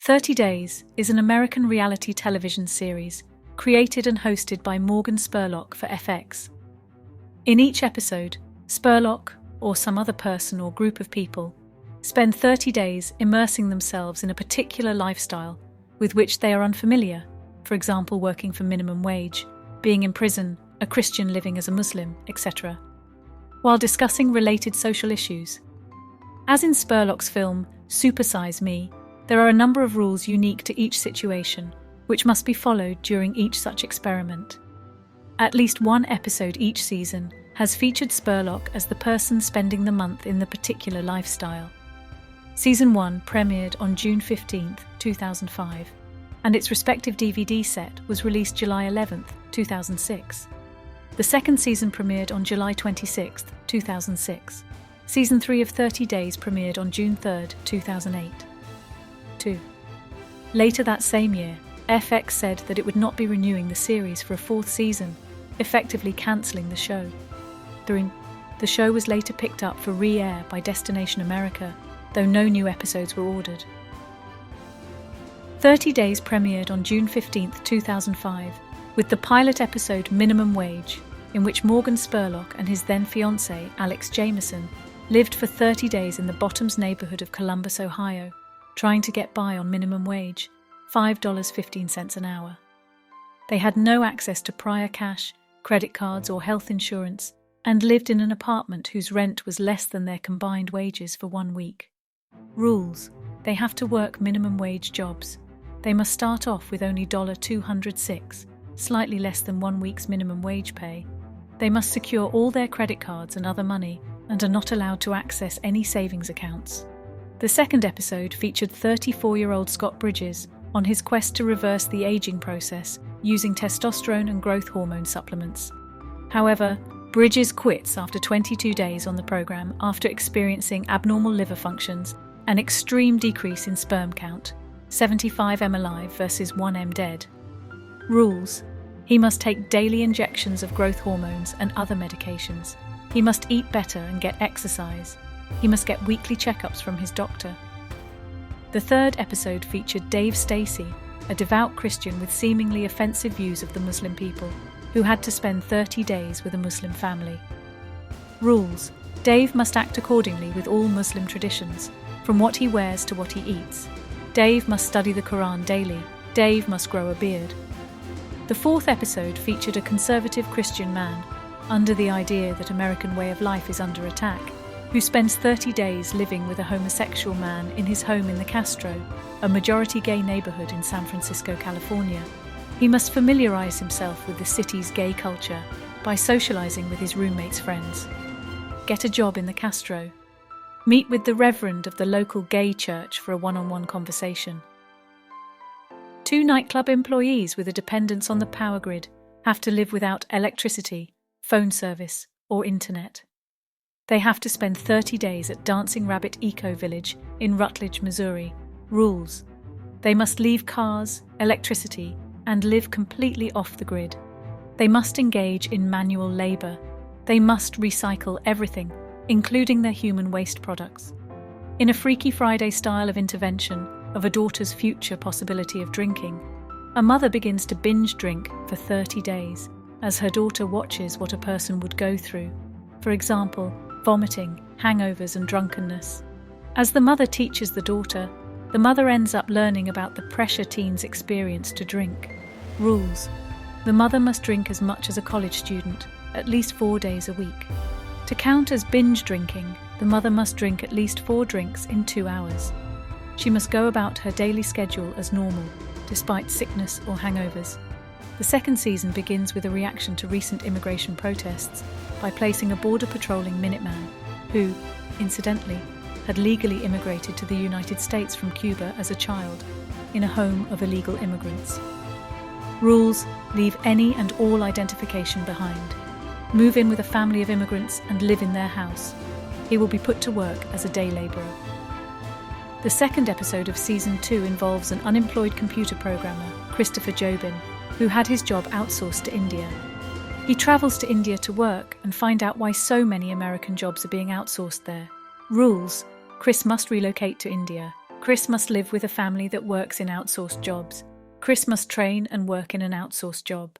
30 Days is an American reality television series created and hosted by Morgan Spurlock for FX. In each episode, Spurlock, or some other person or group of people, spend 30 days immersing themselves in a particular lifestyle with which they are unfamiliar, for example working for minimum wage, being in prison, a Christian living as a Muslim, etc., while discussing related social issues. As in Spurlock's film Supersize Me, there are a number of rules unique to each situation, which must be followed during each such experiment. At least one episode each season has featured Spurlock as the person spending the month in the particular lifestyle. Season 1 premiered on June 15, 2005, and its respective DVD set was released July 11, 2006. The second season premiered on July 26, 2006. Season 3 of 30 Days premiered on June 3, 2008. 2. Later that same year, FX said that it would not be renewing the series for a fourth season, effectively cancelling the show. The show was later picked up for re-air by Destination America, though no new episodes were ordered. 30 Days premiered on June 15, 2005, with the pilot episode Minimum Wage, in which Morgan Spurlock and his then fiancée, Alex Jamieson, lived for 30 days in the Bottoms neighborhood of Columbus, Ohio, trying to get by on minimum wage, $5.15 an hour. They had no access to prior cash, credit cards, or health insurance, and lived in an apartment whose rent was less than their combined wages for 1 week. Rules: they have to work minimum wage jobs. They must start off with only $206, slightly less than 1 week's minimum wage pay. They must secure all their credit cards and other money, and are not allowed to access any savings accounts. The second episode featured 34-year-old Scott Bridges on his quest to reverse the aging process using testosterone and growth hormone supplements. However, Bridges quits after 22 days on the program after experiencing abnormal liver functions, an extreme decrease in sperm count, 75 m alive versus 1 m dead. Rules: he must take daily injections of growth hormones and other medications. He must eat better and get exercise. He must get weekly checkups from his doctor. The third episode featured Dave Stacy, a devout Christian with seemingly offensive views of the Muslim people, who had to spend 30 days with a Muslim family. Rules: Dave must act accordingly with all Muslim traditions, from what he wears to what he eats. Dave must study the Quran daily. Dave must grow a beard. The fourth episode featured a conservative Christian man, under the idea that American way of life is under attack, who spends 30 days living with a homosexual man in his home in the Castro, a majority gay neighborhood in San Francisco, California. He must familiarize himself with the city's gay culture by socializing with his roommate's friends. Get a job in the Castro. Meet with the reverend of the local gay church for a one-on-one conversation. 2 nightclub employees with a dependence on the power grid have to live without electricity, phone service, or internet. They have to spend 30 days at Dancing Rabbit Eco Village in Rutledge, Missouri. Rules: they must leave cars, electricity, and live completely off the grid. They must engage in manual labor. They must recycle everything, including their human waste products. In a Freaky Friday style of intervention of a daughter's future possibility of drinking, a mother begins to binge drink for 30 days as her daughter watches what a person would go through. For example, vomiting, hangovers, and drunkenness. As the mother teaches the daughter, the mother ends up learning about the pressure teens experience to drink. Rules: the mother must drink as much as a college student, at least 4 days a week. To count as binge drinking, the mother must drink at least 4 drinks in 2 hours. She must go about her daily schedule as normal, despite sickness or hangovers. The second season begins with a reaction to recent immigration protests by placing a border patrolling Minuteman, who, incidentally, had legally immigrated to the United States from Cuba as a child, in a home of illegal immigrants. Rules: leave any and all identification behind. Move in with a family of immigrants and live in their house. He will be put to work as a day laborer. The second episode of Season 2 involves an unemployed computer programmer, Christopher Jobin, who had his job outsourced to India. He travels to India to work and find out why so many American jobs are being outsourced there. Rules: Chris must relocate to India. Chris must live with a family that works in outsourced jobs. Chris must train and work in an outsourced job.